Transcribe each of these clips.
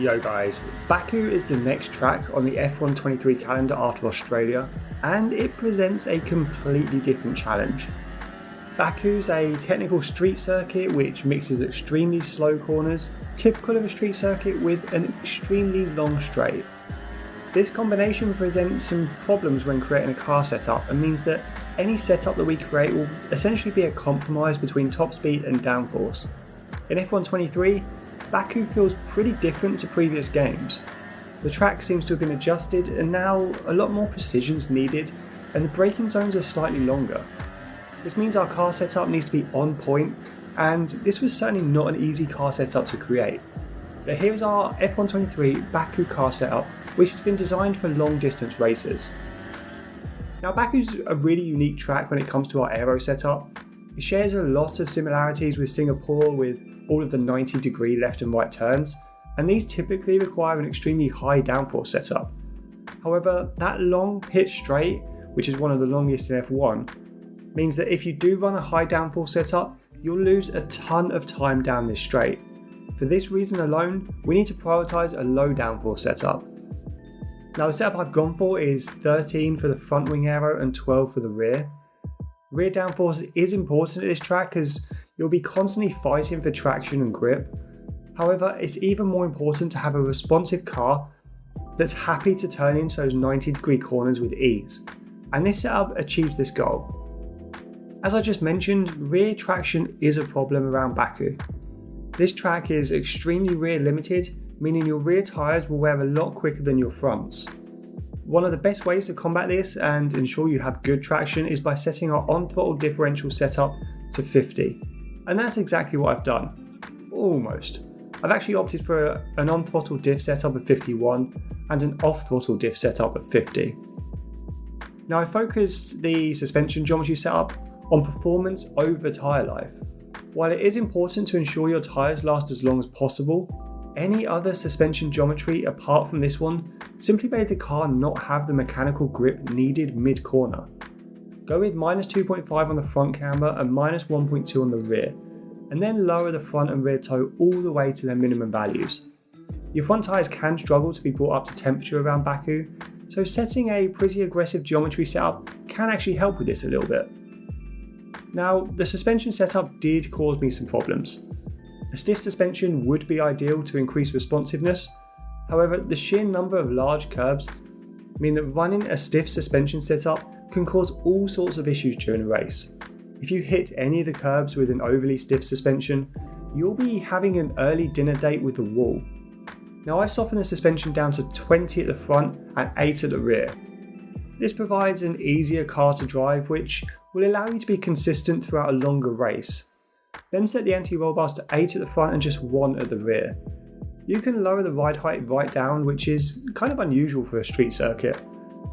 Yo guys, Baku is the next track on the F123 calendar after Australia, and it presents a completely different challenge. Baku's a technical street circuit which mixes extremely slow corners, typical of a street circuit, with an extremely long straight. This combination presents some problems when creating a car setup and means that any setup that we create will essentially be a compromise between top speed and downforce. In F123, Baku feels pretty different to previous games. The track seems to have been adjusted and now a lot more precision is needed, and the braking zones are slightly longer. This means our car setup needs to be on point, and this was certainly not an easy car setup to create. But here's our F123 Baku car setup, which has been designed for long distance races. Now Baku's a really unique track when it comes to our aero setup. It shares a lot of similarities with Singapore, with all of the 90-degree left and right turns, and these typically require an extremely high downforce setup. However, that long pit straight, which is one of the longest in F1, means that if you do run a high downforce setup, you'll lose a ton of time down this straight. For this reason alone, we need to prioritise a low downforce setup. Now the setup I've gone for is 13 for the front wing aero and 12 for the rear. Rear downforce is important at this track as you'll be constantly fighting for traction and grip. However, it's even more important to have a responsive car that's happy to turn into those 90-degree corners with ease, and this setup achieves this goal. As I just mentioned, rear traction is a problem around Baku. This track is extremely rear limited, meaning your rear tyres will wear a lot quicker than your fronts. One of the best ways to combat this and ensure you have good traction is by setting our on-throttle differential setup to 50. And that's exactly what I've done. Almost. I've actually opted for an on-throttle diff setup of 51 and an off-throttle diff setup of 50. Now I focused the suspension geometry setup on performance over tyre life. While it is important to ensure your tyres last as long as possible, any other suspension geometry apart from this one simply made the car not have the mechanical grip needed mid-corner. Go with -2.5 on the front camber and -1.2 on the rear, and then lower the front and rear toe all the way to their minimum values. Your front tyres can struggle to be brought up to temperature around Baku, so setting a pretty aggressive geometry setup can actually help with this a little bit. Now, the suspension setup did cause me some problems. A stiff suspension would be ideal to increase responsiveness. However, the sheer number of large curbs mean that running a stiff suspension setup can cause all sorts of issues during a race. If you hit any of the curbs with an overly stiff suspension, you'll be having an early dinner date with the wall. Now I've softened the suspension down to 20 at the front and 8 at the rear. This provides an easier car to drive, which will allow you to be consistent throughout a longer race. Then set the anti-roll bars to 8 at the front and just 1 at the rear. You can lower the ride height right down, which is kind of unusual for a street circuit,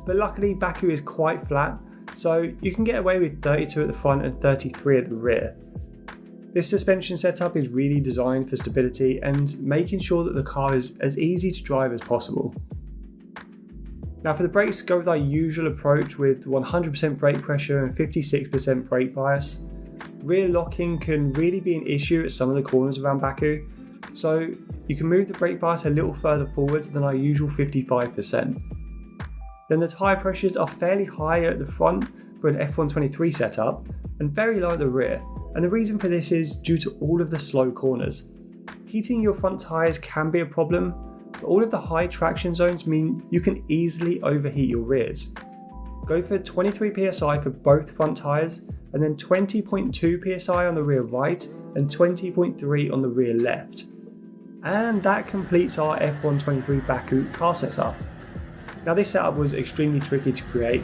but luckily Baku is quite flat, so you can get away with 32 at the front and 33 at the rear. This suspension setup is really designed for stability and making sure that the car is as easy to drive as possible. Now for the brakes, go with our usual approach with 100% brake pressure and 56% brake bias. Rear locking can really be an issue at some of the corners around Baku, so you can move the brake bias a little further forward than our usual 55%. Then the tyre pressures are fairly high at the front for an F123 setup and very low at the rear, and the reason for this is due to all of the slow corners. Heating your front tyres can be a problem, but all of the high traction zones mean you can easily overheat your rears. Go for 23 psi for both front tyres, and then 20.2 psi on the rear right and 20.3 on the rear left. And that completes our F123 Baku car setup. Now this setup was extremely tricky to create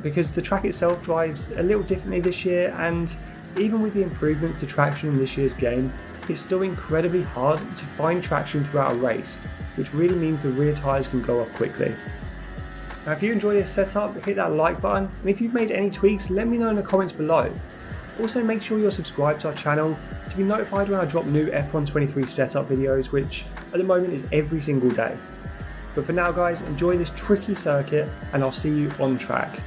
because the track itself drives a little differently this year, and even with the improvements to traction in this year's game, it's still incredibly hard to find traction throughout a race, which really means the rear tyres can go off quickly. Now if you enjoy this setup, hit that like button, and if you've made any tweaks, let me know in the comments below. Also make sure you're subscribed to our channel to be notified when I drop new F123 setup videos, which at the moment is every single day. But for now guys, enjoy this tricky circuit and I'll see you on track.